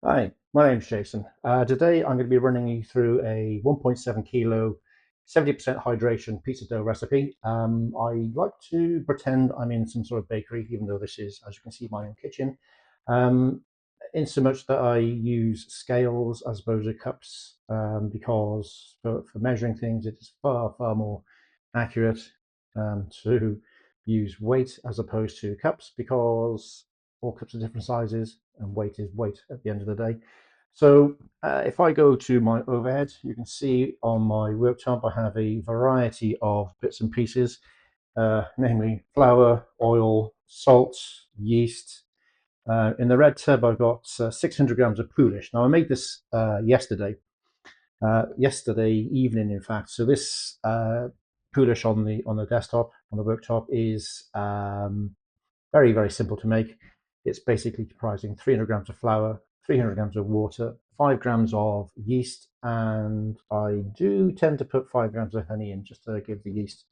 Hi, my name's Jason. Today I'm going to be running you through a 1.7 kilo, 70% hydration pizza dough recipe. I like to pretend I'm in some sort of bakery, even though this is, as you can see, my own kitchen. Um, in so much that I use scales as opposed to cups, because for measuring things, it is far, far more accurate to use weight as opposed to cups, because all cups are different sizes and weight is weight at the end of the day. So if I go to my overhead, you can see on my worktop I have a variety of bits and pieces, namely flour, oil, salt, yeast. In the red tub I've got 600 grams of Poolish. Now I made this yesterday evening, in fact. So this Poolish on the desktop, on the worktop, is very, very simple to make. It's basically comprising 300 grams of flour, 300 grams of water, 5 grams of yeast, and I do tend to put 5 grams of honey in just to give the yeast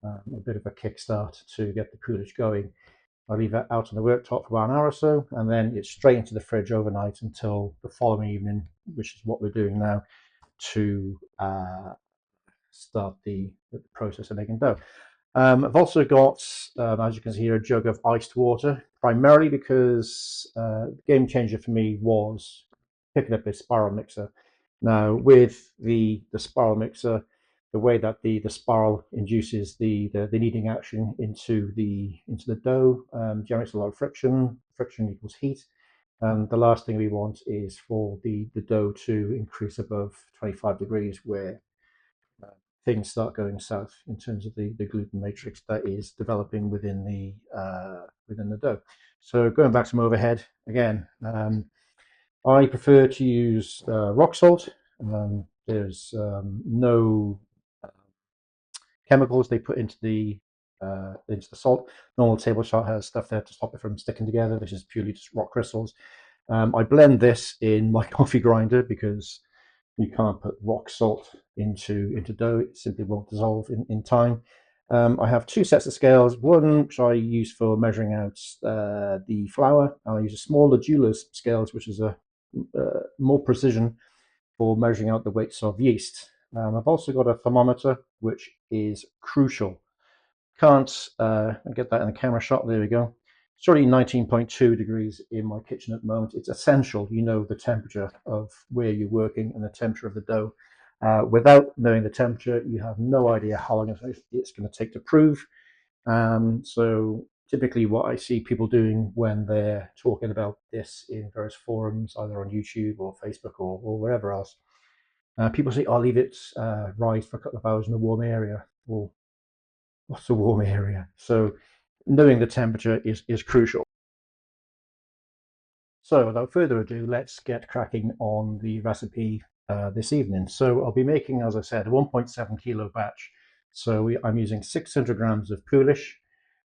a bit of a kickstart to get the Poolish going. I leave that out on the worktop for about an hour or so, and then it's straight into the fridge overnight until the following evening, which is what we're doing now, to start the process of making dough. I've also got, as you can see here, a jug of iced water, primarily because the game changer for me was picking up a spiral mixer. Now, with the spiral mixer, the way that the spiral induces the kneading action into the dough generates a lot of friction. Friction equals heat. And the last thing we want is for the dough to increase above 25 degrees, where uh, things start going south in terms of the gluten matrix that is developing within the dough. So going back to my overhead again, I prefer to use rock salt. There's no chemicals they put into the salt. Normal table salt has stuff there to stop it from sticking together. This is purely just rock crystals. I blend this in my coffee grinder because you can't put rock salt into dough. It simply won't dissolve in time. I have two sets of scales, one which I use for measuring out the flour, and I use a smaller jeweler's scales, which is a more precision for measuring out the weights of yeast. I've also got a thermometer, which is crucial. Can't get that in the camera shot. There we go. It's already 19.2 degrees in my kitchen at the moment. It's essential you know the temperature of where you're working and the temperature of the dough. Without knowing the temperature, you have no idea how long it's going to take to prove. So typically what I see people doing when they're talking about this in various forums, either on YouTube or Facebook or wherever else, people say, I'll leave it rise for a couple of hours in a warm area. Well, what's a warm area? So knowing the temperature is crucial. So without further ado, let's get cracking on the recipe this evening. So I'll be making, as I said, a 1.7 kilo batch. So I'm using 600 grams of Poolish.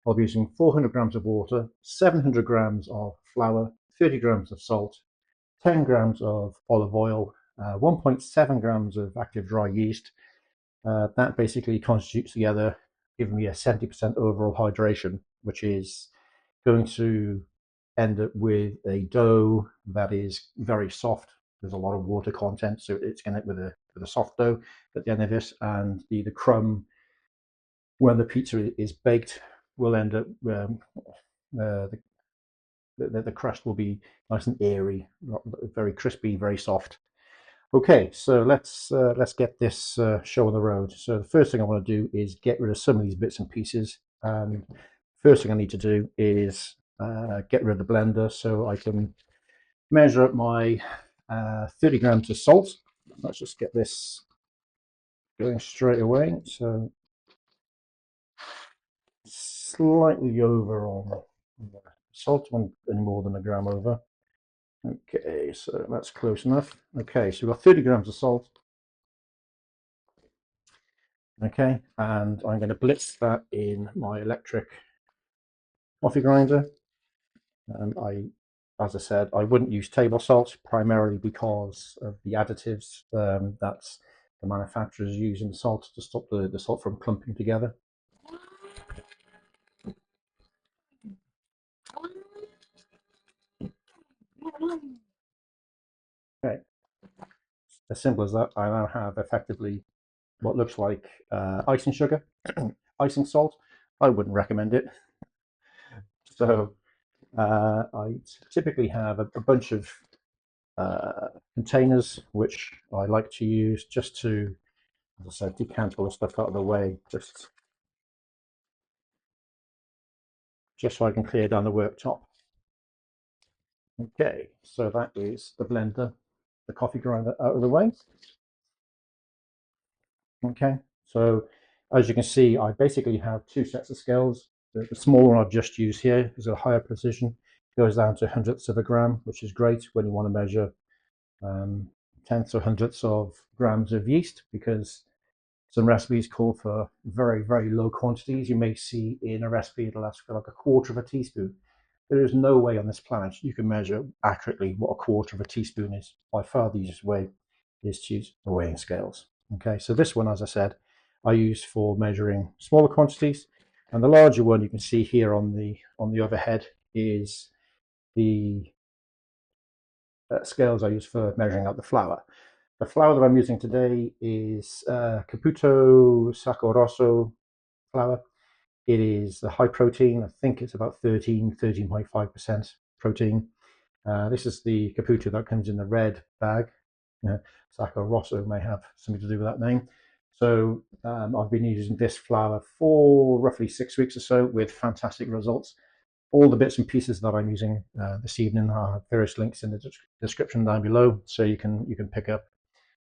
I'll be using 400 grams of water, 700 grams of flour, 30 grams of salt, 10 grams of olive oil, 1.7 grams of active dry yeast. That basically constitutes together, giving me a 70% overall hydration, which is going to end up with a dough that is very soft. There's a lot of water content, so it's going to end with a soft dough at the end of it, and the crumb when the pizza is baked will end up the the crust will be nice and airy, very crispy, very soft. Okay, so let's get this show on the road. So the first thing I want to do is get rid of some of these bits and pieces. And first thing I need to do is get rid of the blender so I can measure up my 30 grams of salt. Let's just get this going straight away. So slightly over on the salt, one any more than a gram over. Okay, so that's close enough. Okay, so we've got 30 grams of salt. Okay, and I'm going to blitz that in my electric coffee grinder. As I said, I wouldn't use table salt primarily because of the additives that the manufacturers use in the salt to stop the salt from clumping together. as simple as that, I now have effectively what looks like icing sugar, icing salt. I wouldn't recommend it. So I typically have a bunch of containers, which I like to use just to, as I said, decant all the stuff out of the way, just so I can clear down the worktop. Okay, so that is the blender, the coffee grinder out of the way. Okay, so as you can see, I basically have two sets of scales. The small one I've just used here is a higher precision, goes down to hundredths of a gram, which is great when you want to measure tenths or hundredths of grams of yeast, because some recipes call for very, very low quantities. You may see in a recipe it'll ask for like a quarter of a teaspoon. There is no way on this planet you can measure accurately what a quarter of a teaspoon is. By far the easiest way is to use the weighing scales. Okay, so this one, as I said, I use for measuring smaller quantities, and the larger one you can see here on the overhead is the scales I use for measuring out the flour. The flour that I'm using today is Caputo Saccorosso flour. It is the high protein. I think it's about 13.5% protein. This is the Caputo that comes in the red bag. Saccorosso may have something to do with that name. So I've been using this flour for roughly 6 weeks or so with fantastic results. All the bits and pieces that I'm using this evening are various links in the description down below, so you can pick up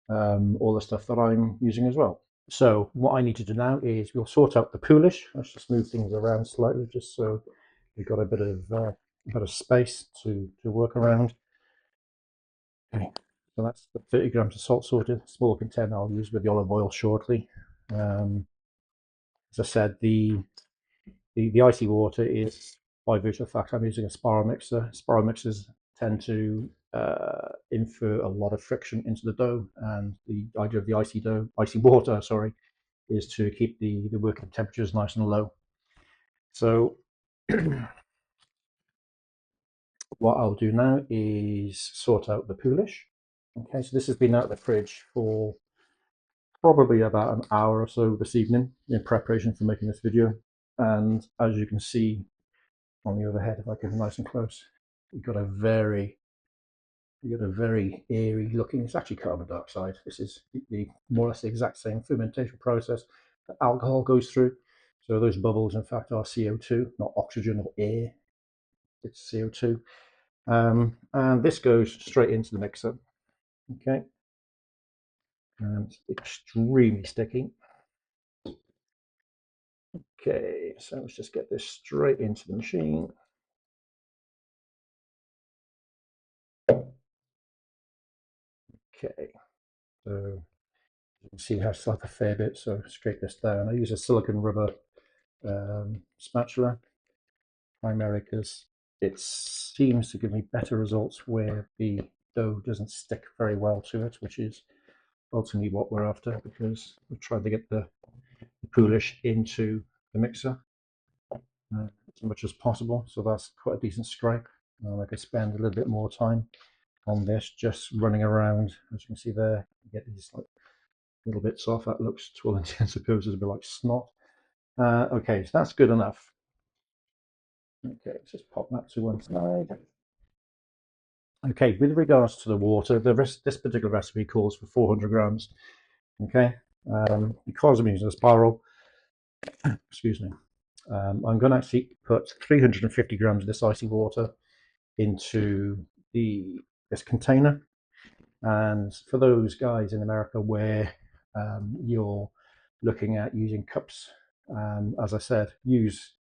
all the stuff that I'm using as well. So what I need to do now is we'll sort out the Poolish. Let's just move things around slightly, just so we've got a bit of space to work around. Okay, so that's the 30 grams of salt sorted. Small container I'll use with the olive oil shortly. As I said, the icy water is by virtue of the fact I'm using a spiral mixer. Spiral mixers tend to infer a lot of friction into the dough, and the idea of the icy water, sorry, is to keep the working temperatures nice and low. So what I'll do now is sort out the Poolish. Okay, so this has been out of the fridge for probably about an hour or so this evening in preparation for making this video. And as you can see on the overhead, if I get nice and close, you've got a very airy looking, it's actually carbon dioxide. This is the more or less the exact same fermentation process that alcohol goes through. So those bubbles, in fact, are CO2, not oxygen or air. It's CO2. And this goes straight into the mixer. Okay. And it's extremely sticky. Okay, so let's just get this straight into the machine. Okay, so you can see how it's like a fair bit, so scrape this down. I use a silicone rubber spatula primarily because it seems to give me better results where the dough doesn't stick very well to it, which is ultimately what we're after, because we're trying to get the Poolish into the mixer as much as possible. So that's quite a decent scrape. I could spend a little bit more time on this, just running around. As you can see there, you get these like little bits off. That looks, to all intents and purposes, a bit like snot. Okay, so that's good enough. Okay, let's just pop that to one side. Okay, with regards to the water, this particular recipe calls for 400 grams. Okay, because I'm using a spiral, excuse me, I'm going to actually put 350 grams of this icy water into this container. And for those guys in America where you're looking at using cups, as I said, use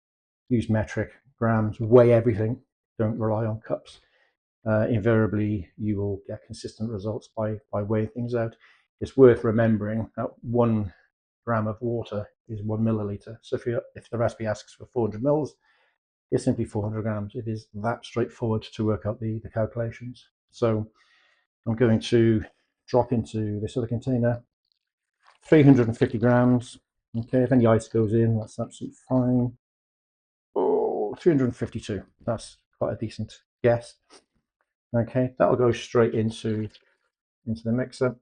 metric grams, weigh everything, don't rely on cups. Invariably you will get consistent results by weighing things out. It's worth remembering that 1 gram of water is 1 milliliter. So if the recipe asks for 400 mils, it's simply 400 grams. It is that straightforward to work out the calculations. So I'm going to drop into this other container 350 grams. Okay, if any ice goes in, that's absolutely fine. Oh, 352. That's quite a decent guess. Okay, that'll go straight into the mixer.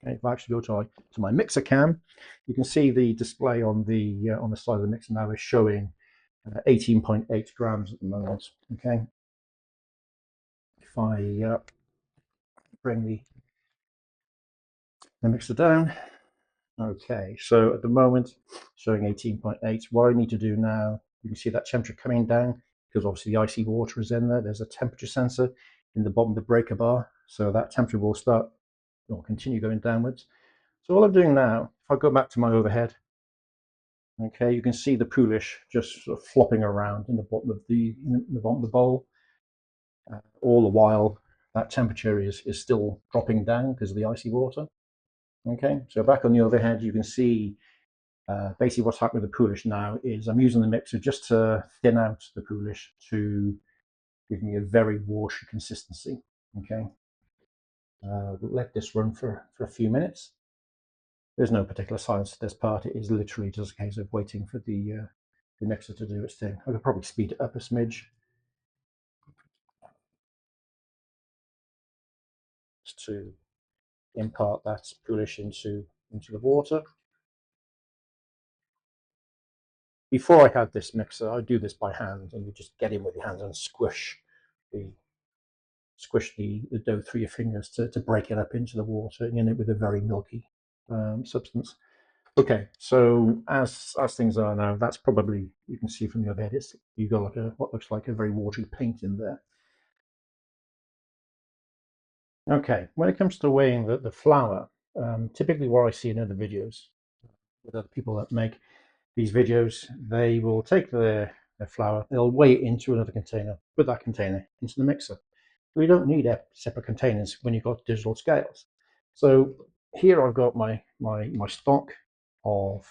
Okay, if I actually go to my mixer cam, you can see the display on the side of the mixer now is showing 18.8 grams at the moment. Okay, if I bring the mixer down, okay, so at the moment showing 18.8. What I need to do now, you can see that temperature coming down because obviously the icy water is in there. There's a temperature sensor in the bottom of the breaker bar, so that temperature will start or continue going downwards. So all I'm doing now, if I go back to my overhead, okay, you can see the Poolish just sort of flopping around in the bottom of the bowl. All the while, that temperature is still dropping down because of the icy water. Okay, so back on the overhead, you can see basically what's happening with the Poolish now is I'm using the mixer just to thin out the Poolish to give me a very watery consistency. Okay, we'll let this run for a few minutes. There's no particular science to this part. It is literally just a case of waiting for the mixer to do its thing. I could probably speed it up a smidge just to impart that Poolish into the water. Before I had this mixer, I do this by hand, and you just get in with your hands and squish the dough through your fingers to break it up into the water, and you end up with a very milky substance. Okay, so as things are now, that's probably, you can see from the other head, you've got like what looks like a very watery paint in there. Okay, when it comes to weighing the flour, typically what I see in other videos with other people that make these videos, they will take their flour, they'll weigh it into another container, put that container into the mixer. We don't need separate containers when you've got digital scales. So here I've got my stock of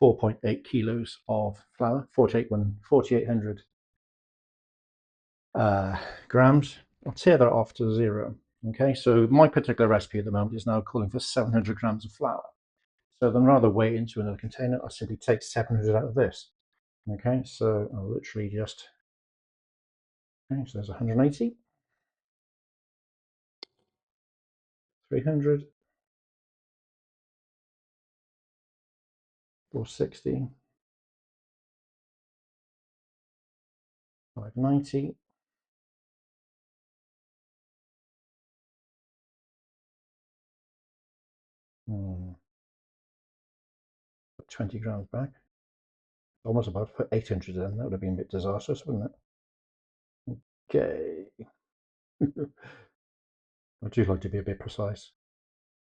4.8 kilos of flour, 4,800 grams. I'll tear that off to 0. Okay, so my particular recipe at the moment is now calling for 700 grams of flour. So then rather weigh it into another container, I simply take 700 out of this. Okay, so I'll literally just, okay, so there's 180, 300, 460, 590, 20 grams back. Almost about to put 800 in. That would have been a bit disastrous, wouldn't it? Okay. I do like to be a bit precise.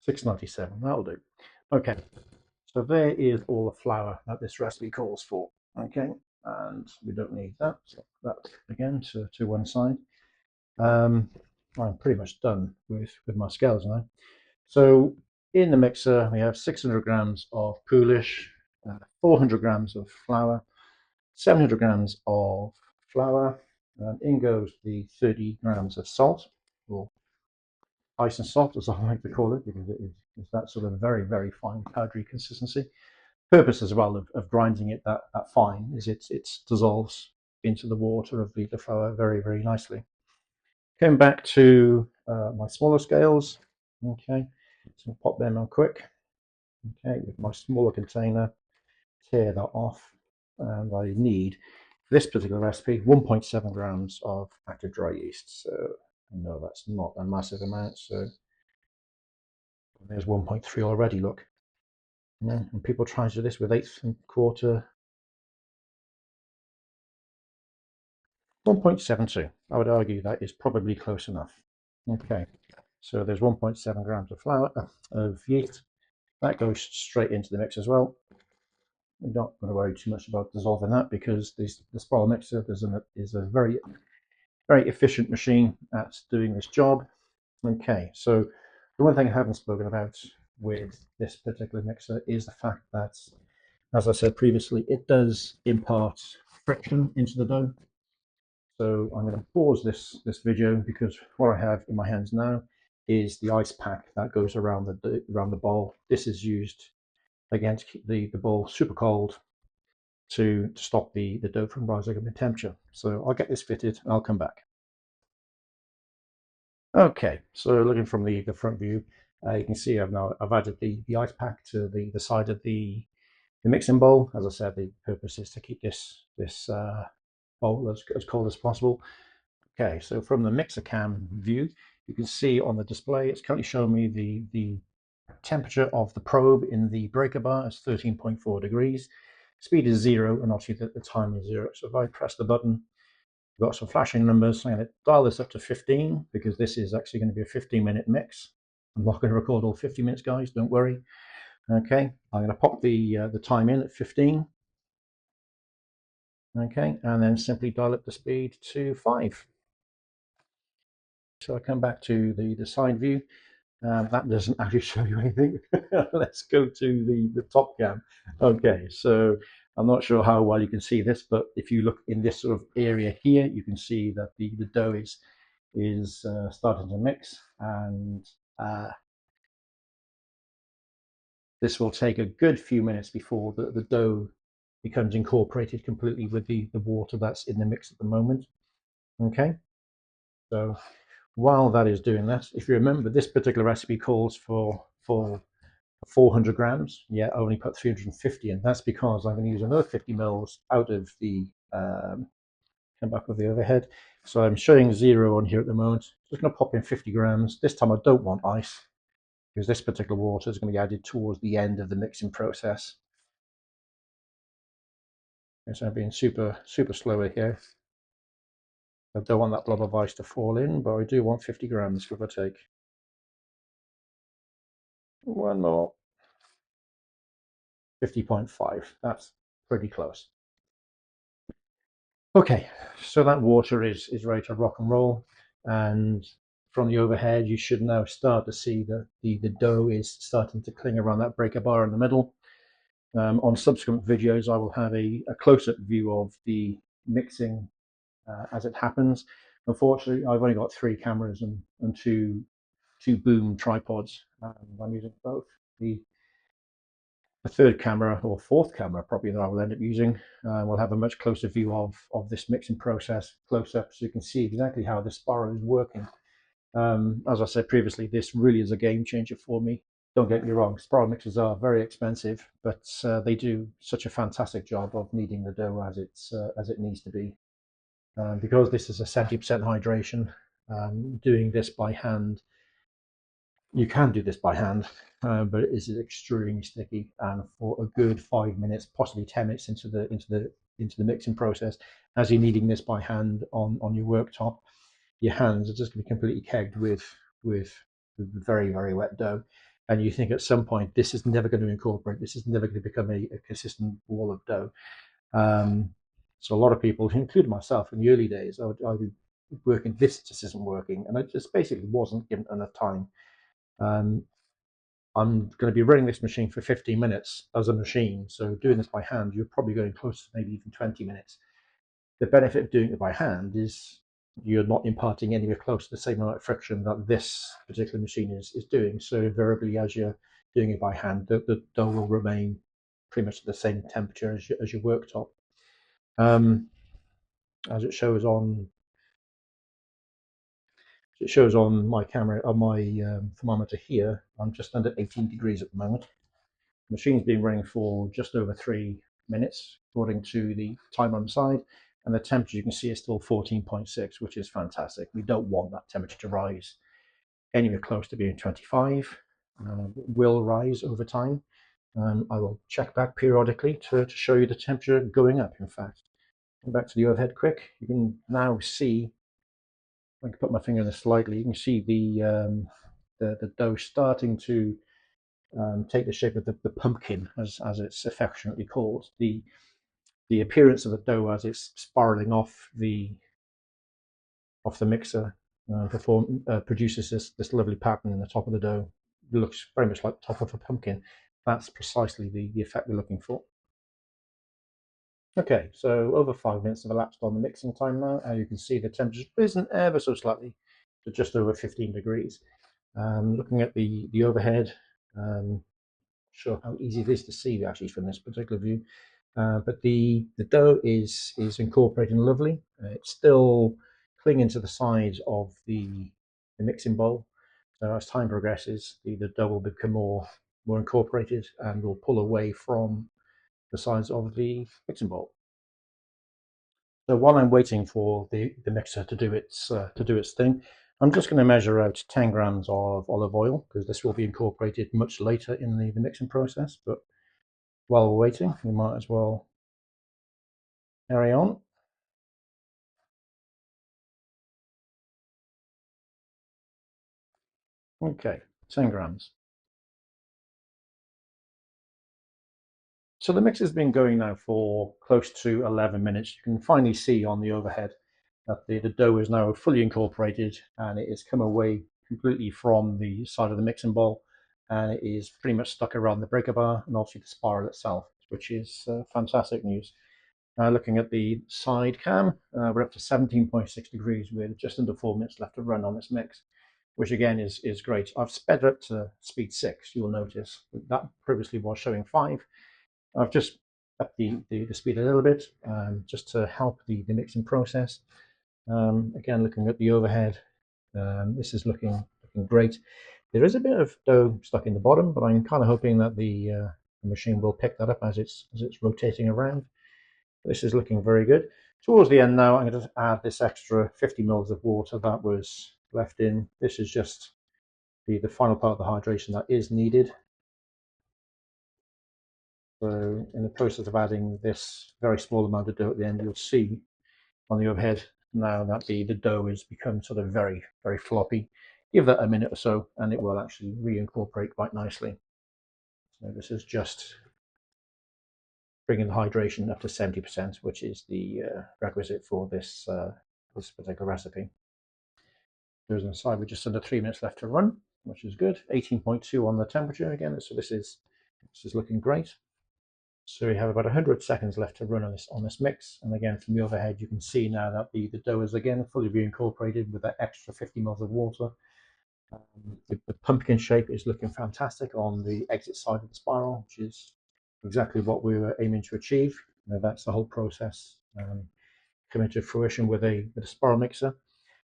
697, that'll do. Okay, so there is all the flour that this recipe calls for. Okay, and we don't need that. So that again to one side. I'm pretty much done with my scales now. So in the mixer, we have 600 grams of Poolish, 400 grams of flour, 700 grams of flour, and in goes the 30 grams of salt, or ice and salt, as I like to call it, because it's that sort of very, very fine powdery consistency. Purpose as well of grinding it that fine is it dissolves into the water of the flour very, very nicely. Going back to my smaller scales, okay, so pop them on quick. Okay, with my smaller container, tear that off, and I need, for this particular recipe, 1.7 grams of active dry yeast. So no, that's not a massive amount. So there's 1.3 already, look. Yeah, and people try to do this with 1/8 and quarter. 1.72. I would argue that is probably close enough. Okay, so there's 1.7 grams of flour, of yeast. That goes straight into the mix as well. We're not going to worry too much about dissolving that because the spiral mixer is a very, very efficient machine at doing this job. Okay, so the one thing I haven't spoken about with this particular mixer is the fact that, as I said previously, it does impart friction into the dough. So I'm going to pause this video because what I have in my hands now is the ice pack that goes around the bowl. This is used again to keep the bowl super cold to stop the dough from rising up in temperature. So I'll get this fitted and I'll come back. Okay, so looking from the front view, You can see I've added the ice pack to the side of the mixing bowl. As I said, the purpose is to keep this bowl as cold as possible. Okay, so from the mixer cam view, you can see on the display, it's currently showing me the temperature of the probe in the breaker bar is 13.4 degrees. Speed is 0, and obviously the time is 0. So if I press the button, we've got some flashing numbers. I'm going to dial this up to 15 because this is actually going to be a 15-minute mix. I'm not going to record all 50 minutes, guys. Don't worry. Okay, I'm going to pop the time in at 15. Okay, and then simply dial up the speed to 5. So I come back to the side view. That doesn't actually show you anything. Let's go to the top cam. Okay, so I'm not sure how well you can see this, but if you look in this sort of area here, you can see that the dough is starting to mix, and this will take a good few minutes before the dough becomes incorporated completely with the water that's in the mix at the moment. Okay, so while that is doing that, if you remember, this particular recipe calls for 400 grams. Yeah, I only put 350 in. That's because I'm going to use another 50 mils out of the come back with the overhead. So I'm showing 0 on here at the moment. Just going to pop in 50 grams. This time I don't want ice because this particular water is going to be added towards the end of the mixing process. So I'm being super slow here. I don't want that blob of ice to fall in, but I do want 50 grams, give or take. One more. 50.5. That's pretty close. Okay, so that water is ready to rock and roll, and from the overhead you should now start to see that the dough is starting to cling around that breaker bar in the middle. On subsequent videos I will have a close-up view of the mixing as it happens. Unfortunately, I've only got 3 cameras and two boom tripods. I'm using both. The third camera or fourth camera probably that I will end up using will have a much closer view of this mixing process close up, so you can see exactly how the spiral is working. As I said previously, this really is a game changer for me. Don't get me wrong, spiral mixers are very expensive, but they do such a fantastic job of kneading the dough as it needs to be. Because this is a 70% hydration, doing this by hand, you can do this by hand, but it is extremely sticky. And for a good 5 minutes, possibly 10 minutes into the mixing process, as you're kneading this by hand on your worktop, your hands are just going to be completely kegged with very wet dough. And you think at some point this is never going to incorporate. This is never going to become a consistent ball of dough. So a lot of people, including myself, in the early days, I would be working. This just isn't working, and I just basically wasn't given enough time. I'm going to be running this machine for 15 minutes as a machine. So doing this by hand, you're probably going close to maybe even 20 minutes. The benefit of doing it by hand is you're not imparting anywhere close to the same amount of friction that this particular machine is doing. So invariably, as you're doing it by hand, the dough will remain pretty much at the same temperature as your worktop. As it shows on my camera, on my thermometer here, I'm just under 18 degrees at the moment. The machine's been running for just over 3 minutes, according to the timer on the side, and the temperature you can see is still 14.6, which is fantastic. We don't want that temperature to rise anywhere close to being 25. It will rise over time. I will check back periodically to show you the temperature going up, in fact. Go back to the overhead quick. You can now see, I can put my finger in this slightly, you can see the dough starting to take the shape of the pumpkin, as it's affectionately called. The appearance of the dough as it's spiraling off the mixer produces this lovely pattern in the top of the dough. It looks very much like the top of a pumpkin. That's precisely the effect we're looking for. Okay, so over 5 minutes have elapsed on the mixing time now, and you can see the temperature risen ever so slightly to just over 15 degrees. Looking at the overhead, sure how easy it is to see actually from this particular view, but the dough is incorporating lovely. It's still clinging to the sides of the mixing bowl, So as time progresses, the dough will become more incorporated and will pull away from the sides of the mixing bowl. So while I'm waiting for the mixer to do its thing, I'm just going to measure out 10 grams of olive oil, because this will be incorporated much later in the mixing process. But while we're waiting, we might as well carry on. Okay, 10 grams. So the mix has been going now for close to 11 minutes. You can finally see on the overhead that the dough is now fully incorporated, and it has come away completely from the side of the mixing bowl, and it is pretty much stuck around the breaker bar and also the spiral itself, which is fantastic news. Looking at the side cam, we're up to 17.6 degrees with just under 4 minutes left to run on this mix, which again is great. I've sped it up to speed 6, you'll notice. That previously was showing 5. I've just upped the speed a little bit, just to help the mixing process. Again, looking at the overhead, this is looking great. There is a bit of dough stuck in the bottom, but I'm kind of hoping that the machine will pick that up as it's rotating around. This is looking very good. Towards the end now, I'm going to add this extra 50 mils of water that was left in. This is just the final part of the hydration that is needed. So in the process of adding this very small amount of dough at the end, you'll see on the overhead now that the dough has become sort of very, very floppy. Give that a minute or so and it will actually reincorporate quite nicely. So this is just bringing the hydration up to 70%, which is the requisite for this particular recipe. There's an aside with just under 3 minutes left to run, which is good. 18.2 on the temperature again, so this is looking great. So we have about 100 seconds left to run on this mix. And again, from the overhead, you can see now that the dough is again fully reincorporated with that extra 50 mils of water. The pumpkin shape is looking fantastic on the exit side of the spiral, which is exactly what we were aiming to achieve. That's the whole process coming to fruition with a spiral mixer.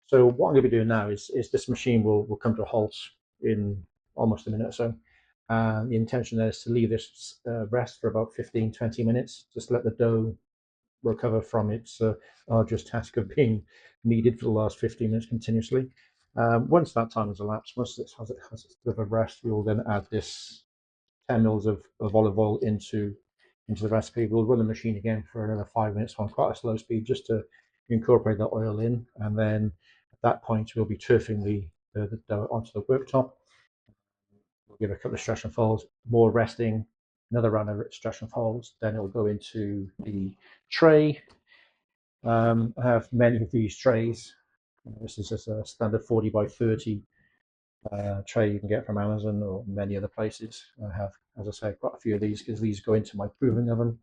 So what I'm going to be doing now is this machine will come to a halt in almost a minute or so. The intention there is to leave this rest for about 15-20 minutes, just let the dough recover from its arduous task of being kneaded for the last 15 minutes continuously. Once that time has elapsed, once it has a bit of rest, we will then add this 10 mils of olive oil into the recipe. We'll run the machine again for another 5 minutes on quite a slow speed just to incorporate that oil in, and then at that point we'll be turfing the dough onto the worktop. We'll give it a couple of stretch and folds, more resting, another round of stretch and folds, then it'll go into the tray. I have many of these trays. This is just a standard 40 by 30 tray you can get from Amazon or many other places. I have, as I say, quite a few of these because these go into my proving oven.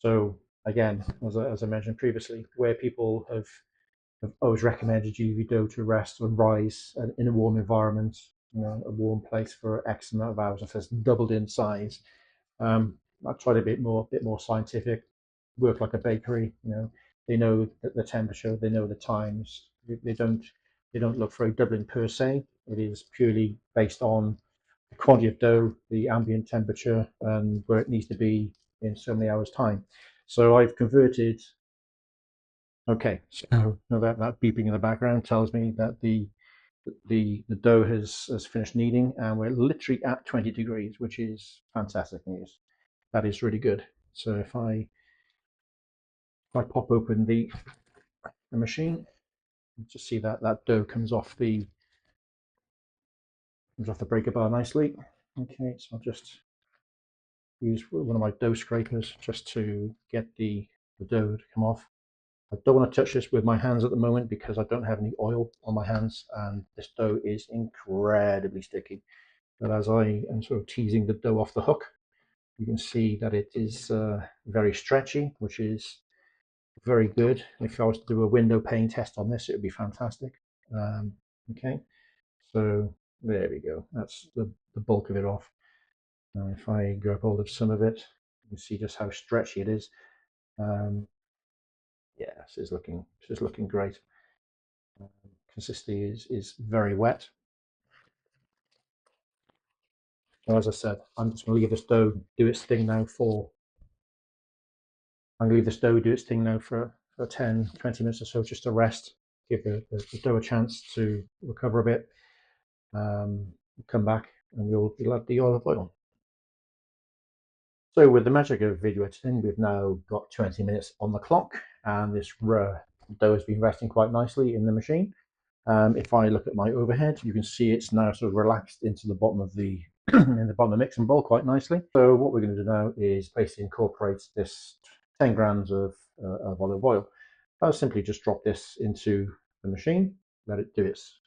So again, as I mentioned previously, where people have always recommended UV dough to rest and rise in a warm environment, a warm place for X amount of hours, and so it's doubled in size. I tried a bit more scientific, work like a bakery. They know the temperature, they know the times. They don't look for a doubling per se. It is purely based on the quantity of dough, the ambient temperature, and where it needs to be in so many hours' time. So I've converted. Okay, so that beeping in the background tells me that the dough has finished kneading, and we're literally at 20 degrees, which is fantastic news. That is really good. So if I pop open the machine, you just see that dough comes off the breaker bar nicely. Okay, so I'll just use one of my dough scrapers just to get the dough to come off. I don't want to touch this with my hands at the moment because I don't have any oil on my hands, and this dough is incredibly sticky. But as I am sort of teasing the dough off the hook, you can see that it is very stretchy, which is very good. If I was to do a window pane test on this, it would be fantastic. Okay, so there we go. That's the bulk of it off. Now, if I grab hold of some of it, you can see just how stretchy it is. Yeah, this is looking great. consistency is very wet. And as I said, I'm just going to leave this dough do its thing now for. I'm going to leave this dough do its thing now for 10, 20 minutes or so, just to rest, give the dough a chance to recover a bit. Come back and we'll add the olive oil. So with the magic of video editing, we've now got 20 minutes on the clock, and this dough has been resting quite nicely in the machine. If I look at my overhead, you can see it's now sort of relaxed into the bottom of the in the bottom of the mixing bowl quite nicely. So what we're going to do now is basically incorporate this 10 grams of olive oil. I'll simply just drop this into the machine, let it do its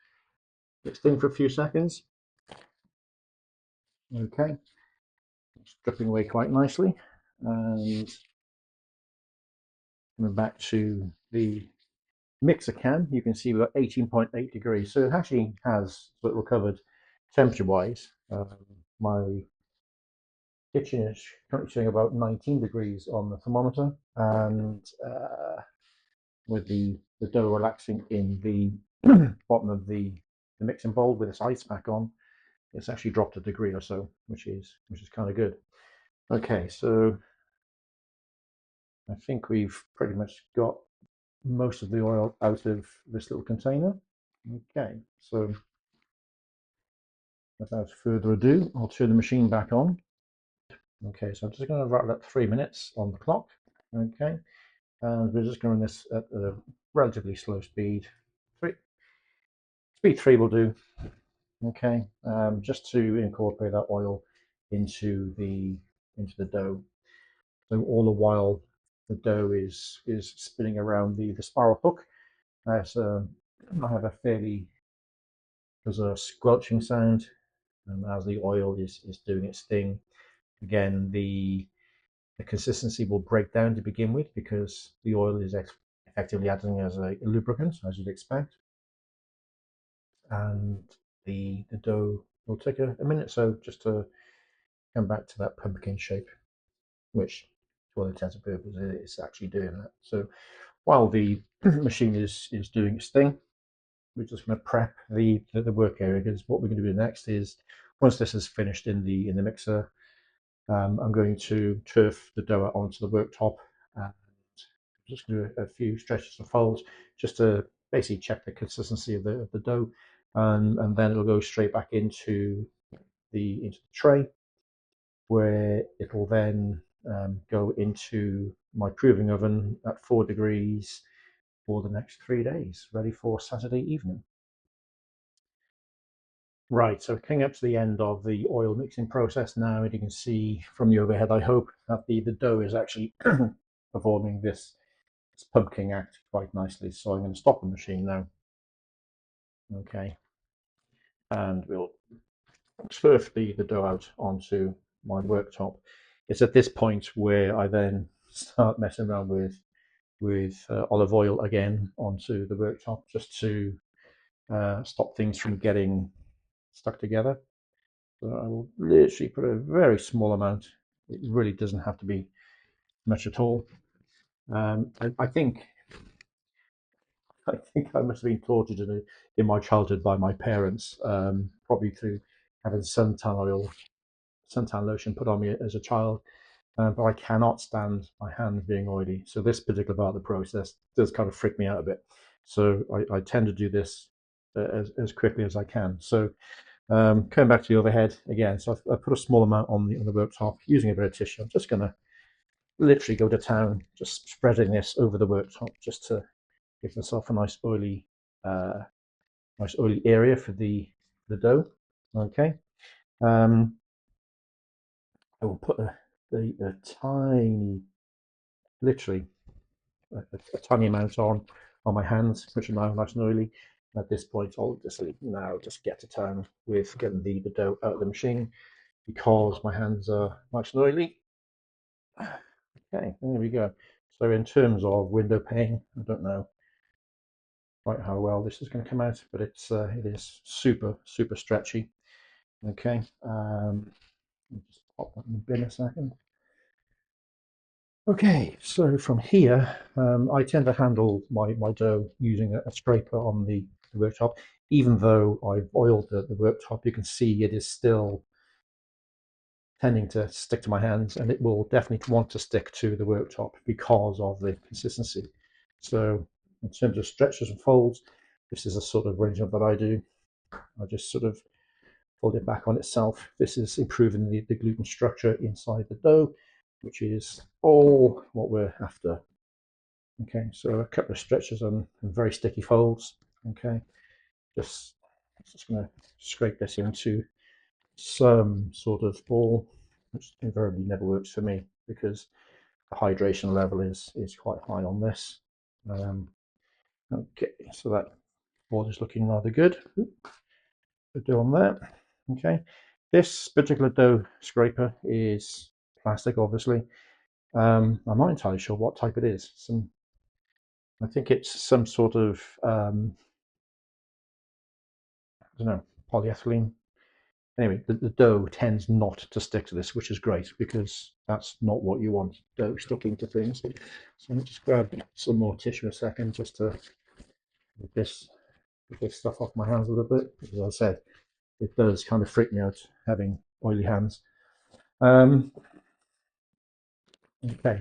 thing for a few seconds. Okay, it's dripping away quite nicely, and coming back to the mixer can, you can see we've got 18.8 degrees, so it actually has sort of recovered temperature wise. My kitchen is currently showing about 19 degrees on the thermometer, and with the dough relaxing in the bottom of the mixing bowl with its ice pack on, it's actually dropped a degree or so, which is kind of good. Okay, so I think we've pretty much got most of the oil out of this little container. Okay, so without further ado, I'll turn the machine back on. Okay, so I'm just going to rattle at 3 minutes on the clock. Okay, and we're just going to run this at a relatively slow speed. Speed 3 will do. Okay, just to incorporate that oil into the dough. So all the while the dough is spinning around the spiral hook. So I have there's a squelching sound as the oil is doing its thing. Again, the consistency will break down to begin with because the oil is effectively acting as a lubricant, as you'd expect. And the dough will take a minute or so just to come back to that pumpkin shape, which to all intents and purposes it's actually doing that. So while the machine is doing its thing, we're just going to prep the work area, because what we're going to do next is, once this is finished in the mixer, I'm going to turf the dough onto the worktop, and I'm just going to do a few stretches and folds just to basically check the consistency of the dough, and then it'll go straight back into the tray, where it will then go into my proving oven at 4 degrees for the next 3 days, ready for Saturday evening. Right, so coming up to the end of the oil mixing process now, and you can see from the overhead, I hope, that the dough is actually performing this pumpkin act quite nicely. So I'm going to stop the machine now. Okay, and we'll turf the dough out onto my worktop. It's at this point where I then start messing around with olive oil again onto the worktop, just to stop things from getting stuck together. So I will literally put a very small amount. It really doesn't have to be much at all. I think I must have been tortured in my childhood by my parents, probably through having suntan lotion put on me as a child. But I cannot stand my hands being oily. So this particular part of the process does kind of freak me out a bit. So I tend to do this as quickly as I can. So coming back to the overhead again, so I put a small amount on the worktop using a bit of tissue. I'm just going to literally go to town, just spreading this over the worktop just to give myself a nice oily area for the dough. Okay, I will put a tiny, literally a tiny amount on my hands, which are now nice and oily. At this point, I'll just get to town with getting the dough out of the machine, because my hands are nice and oily. Okay, there we go. So in terms of window pane, I don't know quite how well this is going to come out, but it is super stretchy. Okay, just pop that in the bin a second. Okay, so from here, I tend to handle my dough using a scraper on the the worktop. Even though I've oiled the worktop, you can see it is still tending to stick to my hands, and it will definitely want to stick to the worktop because of the consistency. So in terms of stretches and folds, this is a sort of arrangement that I do. I just sort of fold it back on itself. This is improving the gluten structure inside the dough, which is all what we're after. Okay, so a couple of stretches and very sticky folds. Okay, just going to scrape this into some sort of ball, which invariably never works for me because the hydration level is quite high on this. Okay, so that ball is looking rather good. The dough on there. Okay, this particular dough scraper is plastic, obviously. I'm not entirely sure what type it is. I think it's some sort of I don't know, polyethylene. Anyway, the dough tends not to stick to this, which is great because that's not what you want, dough sticking to things. So let me just grab some more tissue a second just to get this stuff off my hands a little bit. As I said, it does kind of freak me out having oily hands. Okay,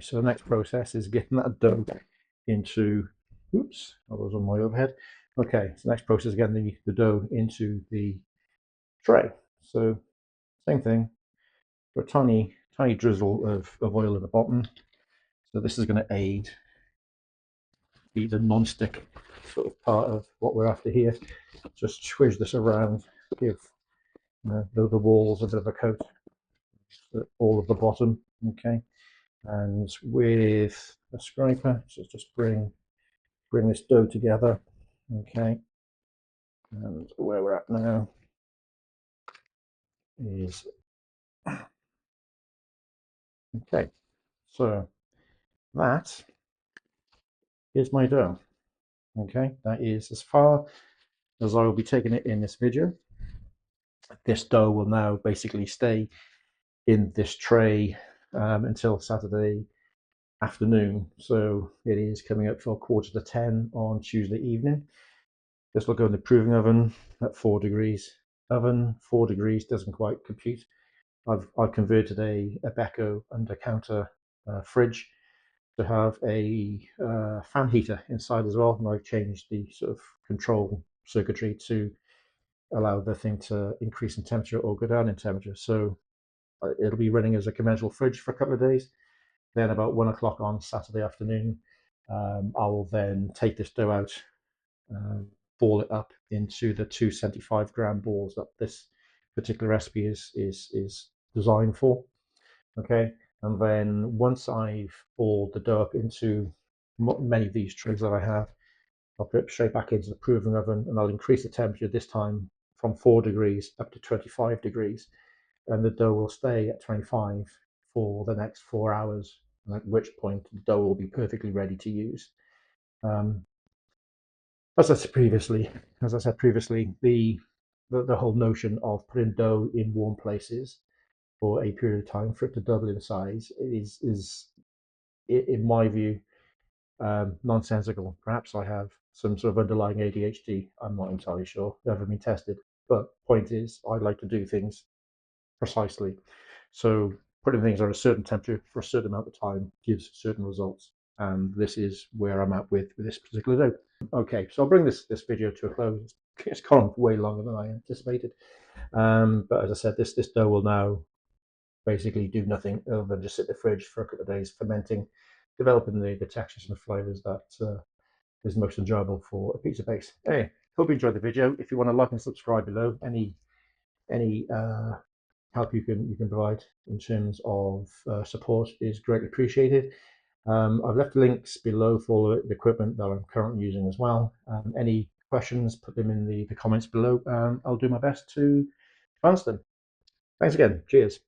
so the next process is getting that dough into, oops, that was on my overhead. Okay, so the next process is getting the dough into the tray. So same thing, got a tiny drizzle of oil at the bottom. So this is going to aid the non-stick sort of part of what we're after here. Just squish this around, give the walls a bit of a coat, all of the bottom. Okay, and with a scraper, so just bring this dough together. Okay, and where we're at now is okay. So that is my dough. Okay, that is as far as I will be taking it in this video. This dough will now basically stay in this tray until Saturday afternoon. So it is coming up for 9:45 on Tuesday evening. This will go in the proving oven at 4 degrees. Oven 4 degrees doesn't quite compute. I've converted a Becco under counter fridge to have a fan heater inside as well, and I've changed the sort of control circuitry to allow the thing to increase in temperature or go down in temperature. So it'll be running as a conventional fridge for a couple of days. Then about 1 o'clock on Saturday afternoon, I will then take this dough out, ball it up into the 275-gram balls that this particular recipe is designed for. Okay, and then once I've balled the dough up into many of these trays that I have, I'll put it straight back into the proving oven, and I'll increase the temperature this time from 4 degrees up to 25 degrees, and the dough will stay at 25 for the next 4 hours, at which point the dough will be perfectly ready to use. As I said previously, the whole notion of putting dough in warm places for a period of time for it to double in size is in my view, nonsensical. Perhaps I have some sort of underlying ADHD. I'm not entirely sure. Never been tested. But point is, I like to do things precisely. So putting things at a certain temperature for a certain amount of time gives certain results. And this is where I'm at with this particular dough. Okay, so I'll bring this video to a close. It's gone on way longer than I anticipated. But as I said, this dough will now basically do nothing other than just sit in the fridge for a couple of days, fermenting, developing the textures and flavors that is most enjoyable for a pizza base. Anyway, hope you enjoyed the video. If you want to like and subscribe below, any help you can provide in terms of support is greatly appreciated. I've left links below for all the equipment that I'm currently using as well. Any questions, put them in the comments below, and I'll do my best to answer them. Thanks again. Cheers.